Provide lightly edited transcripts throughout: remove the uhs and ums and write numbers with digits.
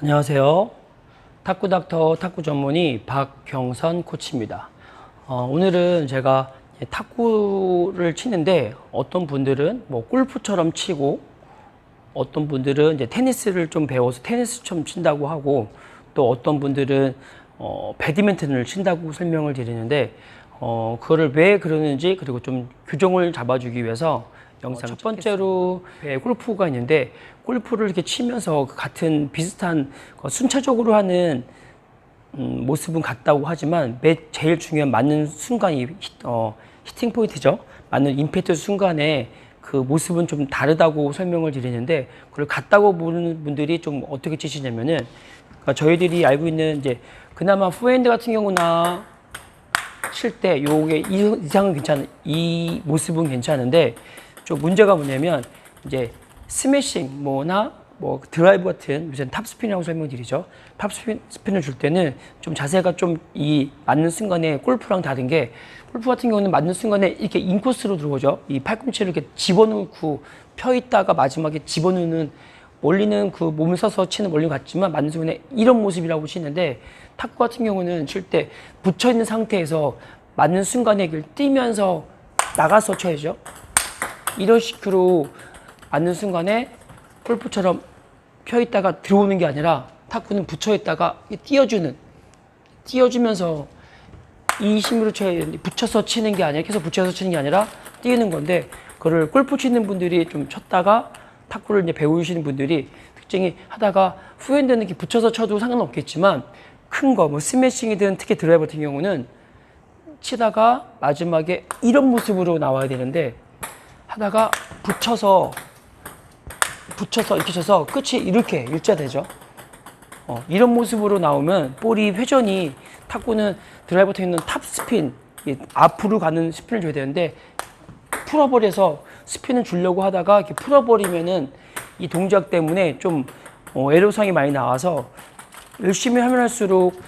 안녕하세요. 탁구닥터 탁구 전문의 박경선 코치입니다. 오늘은 제가 탁구를 치는데 어떤 분들은 뭐 골프처럼 치고 어떤 분들은 이제 테니스를 좀 배워서 테니스처럼 친다고 하고 또 어떤 분들은 배드민턴을 친다고 설명을 드리는데 그거를 왜 그러는지 그리고 좀 규정을 잡아주기 위해서 영상 첫 번째로 골프가 있는데 골프를 이렇게 치면서 같은 비슷한 순차적으로 하는 모습은 같다고 하지만 제일 중요한 맞는 순간이 히팅 포인트죠. 맞는 임팩트 순간에 그 모습은 좀 다르다고 설명을 드리는데 그걸 같다고 보는 분들이 좀 어떻게 치시냐면은 그러니까 저희들이 알고 있는 이제 그나마 후핸드 같은 경우나 칠 때 요게 이상은 괜찮은 이 모습은 괜찮은데 좀 문제가 뭐냐면 이제 스매싱 뭐나 뭐 드라이브 같은 요새 탑스핀이라고 설명드리죠. 탑스핀을 줄 때는 좀 자세가 좀 이 맞는 순간에 골프랑 다른 게 골프 같은 경우는 맞는 순간에 이렇게 인코스로 들어오죠. 이 팔꿈치를 이렇게 집어넣고 펴 있다가 마지막에 집어넣는 원리는 그 몸을 써서 치는 원리 같지만 맞는 순간에 이런 모습이라고 치는데 탁구 같은 경우는 칠 때 붙여 있는 상태에서 맞는 순간에 뛰면서 나가서 쳐야죠. 이런 식으로 맞는 순간에 골프처럼 펴 있다가 들어오는 게 아니라 탁구는 붙여 있다가 띄워주면서 이 힘으로 쳐야 되는데 붙여서 치는 게 아니라 계속 붙여서 치는 게 아니라 띄우는 건데 그걸 골프 치는 분들이 좀 쳤다가 탁구를 이제 배우시는 분들이 특징이 하다가 후핸드는 이렇게 붙여서 쳐도 상관없겠지만 큰 거 뭐 스매싱이든 특히 드라이버 같은 경우는 치다가 마지막에 이런 모습으로 나와야 되는데 하다가 붙여서 이렇게 쳐서 끝이 이렇게 일자되죠. 이런 모습으로 나오면 볼이 회전이 탁구는 드라이버 같은 경우는 탑스핀 앞으로 가는 스핀을 줘야 되는데 풀어버려서 스핀을 주려고 하다가 이렇게 풀어버리면은 이 동작 때문에 좀 애로사항이 많이 나와서 열심히 하면 할수록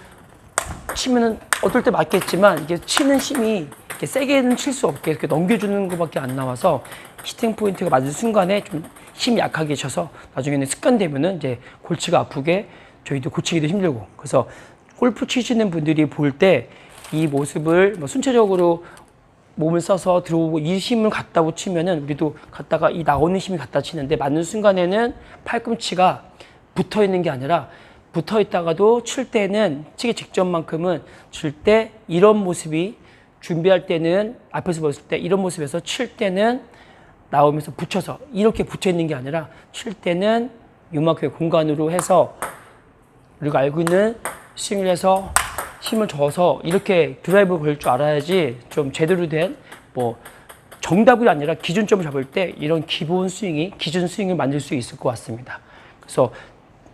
치면은 어떨 때 맞겠지만 이게 치는 힘이 이렇게 세게는 칠 수 없게 이렇게 넘겨주는 것밖에 안 나와서 히팅 포인트가 맞은 순간에 좀 힘이 약하게 쳐서 나중에는 습관되면은 이제 골치가 아프게 저희도 고치기도 힘들고 그래서 골프 치시는 분들이 볼 때 이 모습을 뭐 순차적으로 몸을 써서 들어오고 이 힘을 갖다고 치면은 우리도 갖다가 이 나오는 힘이 갖다 치는데 맞는 순간에는 팔꿈치가 붙어 있는 게 아니라 붙어 있다가도 칠 때는 치기 직전만큼은 칠 때 이런 모습이 준비할 때는 앞에서 봤을 때 이런 모습에서 칠 때는 나오면서 붙여서 이렇게 붙여 있는 게 아니라 칠 때는 요만큼의 공간으로 해서 우리가 알고 있는 스윙을 해서 힘을 줘서 이렇게 드라이브 걸 줄 알아야지 좀 제대로 된 뭐 정답이 아니라 기준점을 잡을 때 이런 기본 스윙이 기준 스윙을 만들 수 있을 것 같습니다. 그래서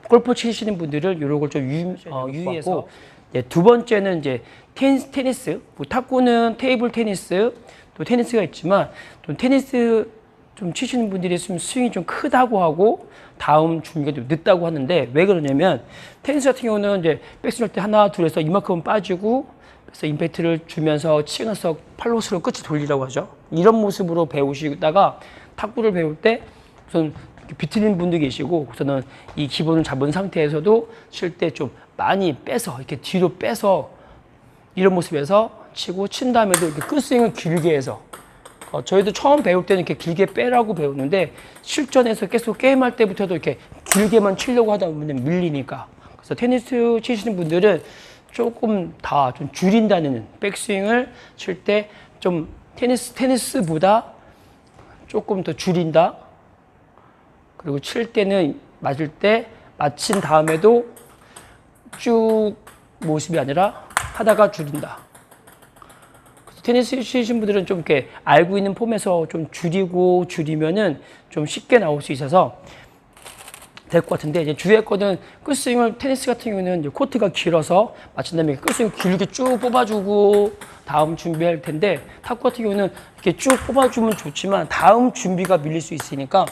골프 치시는 분들은 이런 걸 좀 유의해서 두 번째는 이제 테니스 뭐 탁구는 테이블 테니스 또 테니스가 있지만 또 테니스 좀 치시는 분들이 있으면 스윙이 좀 크다고 하고 다음 준비가 좀 늦다고 하는데 왜 그러냐면 테니스 같은 경우는 이제 백스윙 할 때 하나 둘에서 이만큼은 빠지고 그래서 임팩트를 주면서 치면서 팔로스로 끝이 돌리라고 하죠. 이런 모습으로 배우시다가 탁구를 배울 때 우선 비틀린 분도 계시고 우선은 이 기본을 잡은 상태에서도 칠 때 좀 많이 빼서 이렇게 뒤로 빼서 이런 모습에서 치고 친 다음에도 이렇게 끝스윙을 길게 해서 저희도 처음 배울 때는 이렇게 길게 빼라고 배우는데 실전에서 계속 게임할 때부터도 이렇게 길게만 치려고 하다 보면 밀리니까 그래서 테니스 치시는 분들은 조금 다 좀 줄인다는 백스윙을 칠 때 좀 테니스보다 조금 더 줄인다. 그리고 칠 때는 맞을 때 맞힌 다음에도 쭉 모습이 아니라 하다가 줄인다. 그래서 테니스 치시는 분들은 좀 이렇게 알고 있는 폼에서 좀 줄이면은 좀 쉽게 나올 수 있어서 될 것 같은데 이제 주위에 거는 끝스윙을 테니스 같은 경우는 이제 코트가 길어서 맞춘 다음에 끝스윙 길게 쭉 뽑아주고 다음 준비할 텐데 탁구 같은 경우는 이렇게 쭉 뽑아주면 좋지만 다음 준비가 밀릴 수 있으니까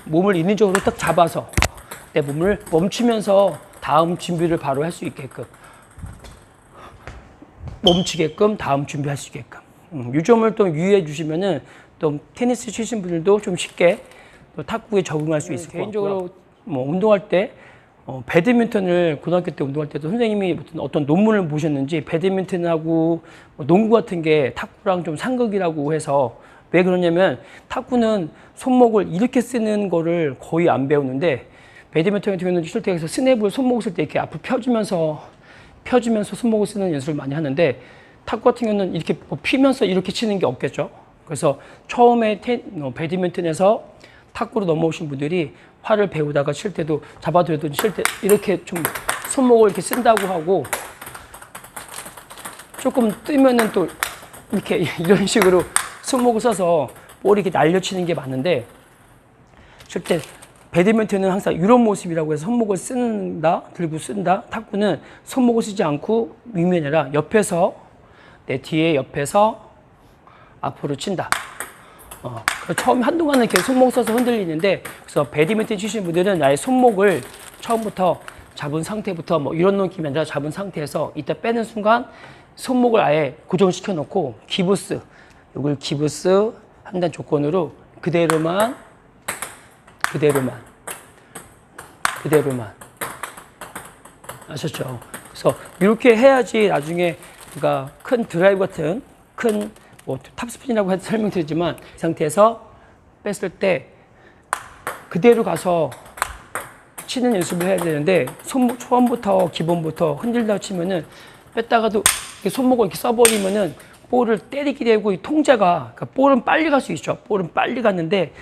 몸을 인위적으로 딱 잡아서 내 몸을 멈추면서 다음 준비를 바로 할 수 있게끔 멈추게끔 다음 준비할 수 있게끔 이 점을 또 유의해 주시면은 또 테니스 치신 분들도 좀 쉽게 또 탁구에 적응할 수 있을 것 같고요. 개인적으로 뭐 운동할 때 배드민턴을 고등학교 때 운동할 때도 선생님이 어떤 논문을 보셨는지 배드민턴하고 농구 같은 게 탁구랑 좀 상극이라고 해서 왜 그러냐면 탁구는 손목을 이렇게 쓰는 거를 거의 안 배우는데 배드민턴 같은 경우는 실태에서 스냅을 손목을 쓸 때 이렇게 앞으로 펴주면서 손목을 쓰는 연습을 많이 하는데 탁구 같은 경우는 이렇게 피면서 이렇게 치는 게 없겠죠. 그래서 처음에 배드민턴에서 탁구로 넘어오신 분들이 활을 배우다가 칠 때도 잡아들여도 칠 때 이렇게 좀 손목을 이렇게 쓴다고 하고 조금 뜨면은 또 이렇게 이런 식으로 손목을 써서 볼이 이렇게 날려치는 게 많은데 칠 때 배드민턴은 항상 이런 모습이라고 해서 손목을 쓴다, 들고 쓴다. 탁구는 손목을 쓰지 않고 윙이 아니라 옆에서 내 뒤에 옆에서 앞으로 친다. 처음 한동안은 이렇게 손목 써서 흔들리는데 그래서 배드민턴 치시는 분들은 아예 손목을 처음부터 잡은 상태부터 뭐 이런 느낌이 아니라 잡은 상태에서 이따 빼는 순간 손목을 아예 고정시켜 놓고 기부스 이걸 기부스 한다는 조건으로 그대로만 아셨죠? 그래서 이렇게 해야지 나중에 그러니까 큰 드라이브 같은 큰 뭐 탑스핀이라고 해서 설명드리지만 이 상태에서 뺐을 때 그대로 가서 치는 연습을 해야 되는데 손목 처음부터 기본부터 흔들다 치면은 뺐다가도 손목을 이렇게 써버리면은 볼을 때리게 되고 이 통제가 그러니까 볼은 빨리 갈 수 있죠. 볼은 빨리 갔는데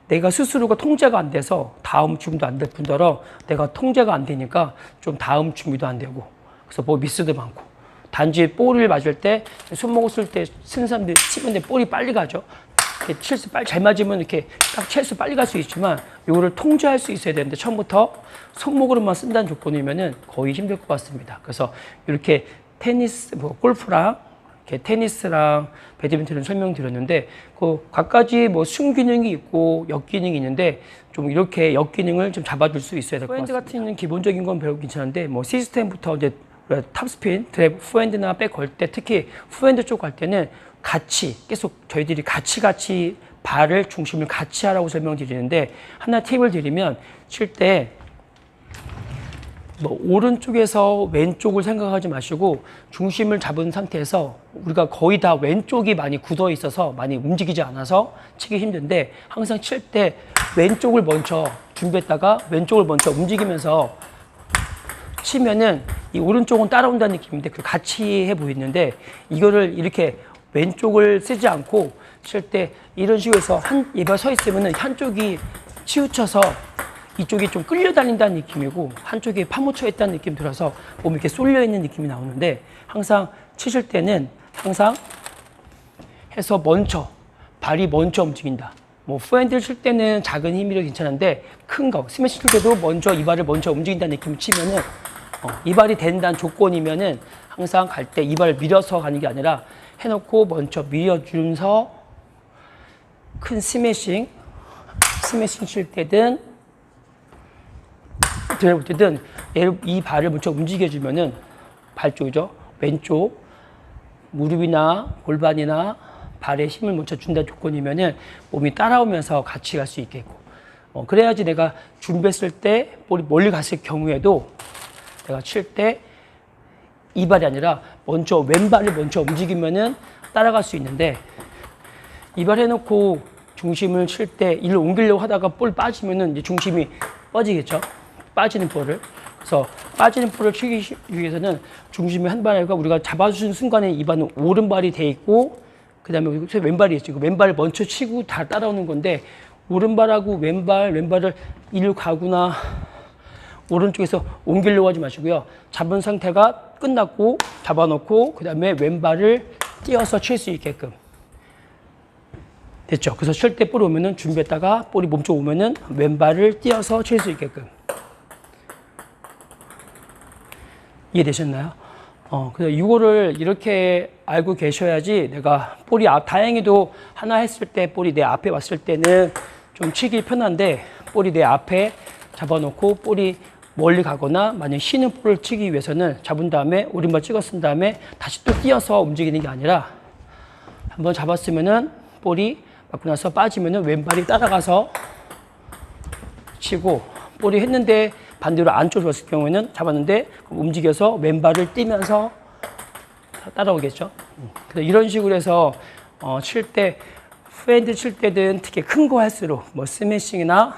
내가 스스로가 통제가 안 돼서 다음 준비도 안 될 뿐더러 내가 통제가 안 되니까 좀 다음 준비도 안 되고 그래서 뭐 미스도 많고 단지 볼을 맞을 때 손목을 쓸 때 쓰는 사람들이 치면 볼이 빨리 가죠. 이렇게 칠수 빨리 잘 맞으면 이렇게 딱 칠수 빨리 갈 수 있지만 이거를 통제할 수 있어야 되는데 처음부터 손목으로만 쓴다는 조건이면은 거의 힘들 것 같습니다. 그래서 이렇게 테니스, 뭐 골프랑 이렇게 테니스랑 배드민턴을 설명드렸는데 그 각가지 뭐 순기능이 있고 역기능이 있는데 좀 이렇게 역기능을 좀 잡아줄 수 있어야 될 것 같습니다. 포핸드 같은 기본적인 건 배우기 괜찮은데 뭐 시스템부터 이제 탑스핀, 드라이브, 후핸드나 백 걸 때 특히 후핸드 쪽 갈 때는 같이 계속 저희들이 같이 발을 중심을 같이 하라고 설명드리는데 하나 팁을 드리면 칠 때 뭐 오른쪽에서 왼쪽을 생각하지 마시고 중심을 잡은 상태에서 우리가 거의 다 왼쪽이 많이 굳어 있어서 많이 움직이지 않아서 치기 힘든데 항상 칠 때 왼쪽을 먼저 준비했다가 왼쪽을 먼저 움직이면서 치면은 이 오른쪽은 따라온다는 느낌인데 그 같이 해 보이는데 이거를 이렇게 왼쪽을 쓰지 않고 칠 때 이런 식으로 해서 한 예발 서 있으면은 한쪽이 치우쳐서 이쪽이 좀 끌려다닌다는 느낌이고 한쪽이 파묻혀 있다는 느낌 들어서 몸이 이렇게 쏠려 있는 느낌이 나오는데 항상 치실 때는 항상 해서 먼저 발이 먼저 움직인다. 뭐 후핸드를 칠 때는 작은 힘이라 괜찮은데 큰 거 스매시 칠 때도 먼저 이 발을 먼저 움직인다는 느낌을 치면은 이 발이 된다는 조건이면은 항상 갈 때 이 발을 밀어서 가는 게 아니라 해놓고 먼저 밀어주면서 큰 스매싱 칠 때든 드라이브 때든 이 발을 먼저 움직여주면은 발 쪽이죠. 왼쪽 무릎이나 골반이나 발에 힘을 먼저 준다는 조건이면은 몸이 따라오면서 같이 갈 수 있겠고 그래야지 내가 준비했을 때 볼이 멀리 갔을 경우에도 내가 칠 때 이 발이 아니라 먼저 왼발을 먼저 움직이면은 따라갈 수 있는데 이 발 해놓고 중심을 칠 때 일로 옮기려고 하다가 볼 빠지면은 이제 중심이 빠지겠죠. 빠지는 볼을. 그래서 빠지는 볼을 치기 위해서는 중심이 한 발과 우리가 잡아주는 순간에 이 발은 오른발이 돼 있고 그 다음에 왼발이 있죠. 왼발을 먼저 치고 다 따라오는 건데 오른발하고 왼발을 일로 가거나 오른쪽에서 옮기려고 하지 마시고요. 잡은 상태가 끝났고 잡아놓고 그 다음에 왼발을 띄어서 칠 수 있게끔 됐죠. 그래서 칠 때 볼이 오면은 준비했다가 볼이 몸쪽 오면은 왼발을 띄어서 칠 수 있게끔 이해되셨나요? 그래서 이거를 이렇게 알고 계셔야지 내가 볼이 다행히도 하나 했을 때 볼이 내 앞에 왔을 때는 좀 치기 편한데 볼이 내 앞에 잡아놓고 볼이 멀리 가거나 만약 쉬는 볼을 치기 위해서는 잡은 다음에 오른발 찍었은 다음에 다시 또 뛰어서 움직이는 게 아니라 한번 잡았으면은 볼이 맞고 나서 빠지면은 왼발이 따라가서 치고 볼이 했는데 반대로 안쪽으로 줬을 경우에는 잡았는데 움직여서 왼발을 띄면서 따라오겠죠. 그래서 이런 식으로 해서 칠 때 후핸드 칠 때든 특히 큰 거 할수록 뭐 스매싱이나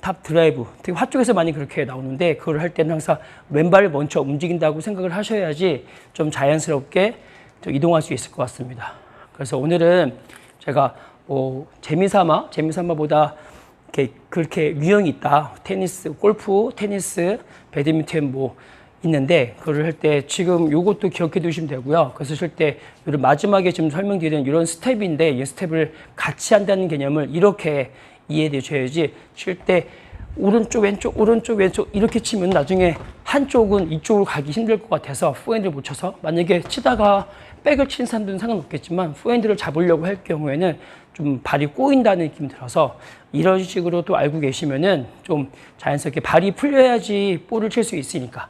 탑 드라이브, 특히 화 쪽에서 많이 그렇게 나오는데 그걸 할 때는 항상 왼발을 먼저 움직인다고 생각을 하셔야지 좀 자연스럽게 좀 이동할 수 있을 것 같습니다. 그래서 오늘은 제가 뭐 재미삼아보다 그렇게 유형이 있다. 테니스, 골프, 테니스, 배드민턴 뭐 있는데 그걸 할 때 지금 요것도 기억해 두시면 되고요. 그래서 칠 때 이런 마지막에 지금 설명드리는 이런 스텝인데 이 스텝을 같이 한다는 개념을 이렇게 이해해 주셔야지 칠 때 오른쪽 왼쪽 오른쪽 왼쪽 이렇게 치면 나중에 한쪽은 이쪽으로 가기 힘들 것 같아서 포핸드를 못 쳐서 만약에 치다가 백을 치는 사람들은 상관없겠지만 포핸드를 잡으려고 할 경우에는 좀 발이 꼬인다는 느낌이 들어서 이런 식으로 또 알고 계시면은 좀 자연스럽게 발이 풀려야지 볼을 칠 수 있으니까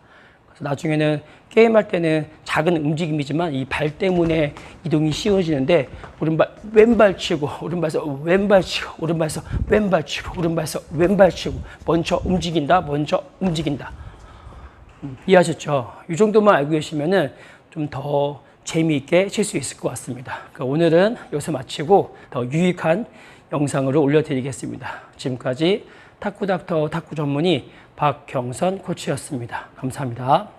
그래서 나중에는 게임할 때는 작은 움직임이지만 이 발 때문에 이동이 쉬워지는데 오른발 왼발 치고 오른발에서 왼발 치고 오른발에서 왼발 치고 오른발에서 왼발 치고 먼저 움직인다 이해하셨죠? 이 정도만 알고 계시면은 좀 더 재미있게 칠 수 있을 것 같습니다. 그러니까 오늘은 여기서 마치고 더 유익한 영상으로 올려드리겠습니다. 지금까지 탁구닥터 탁구 전문의 박경선 코치였습니다. 감사합니다.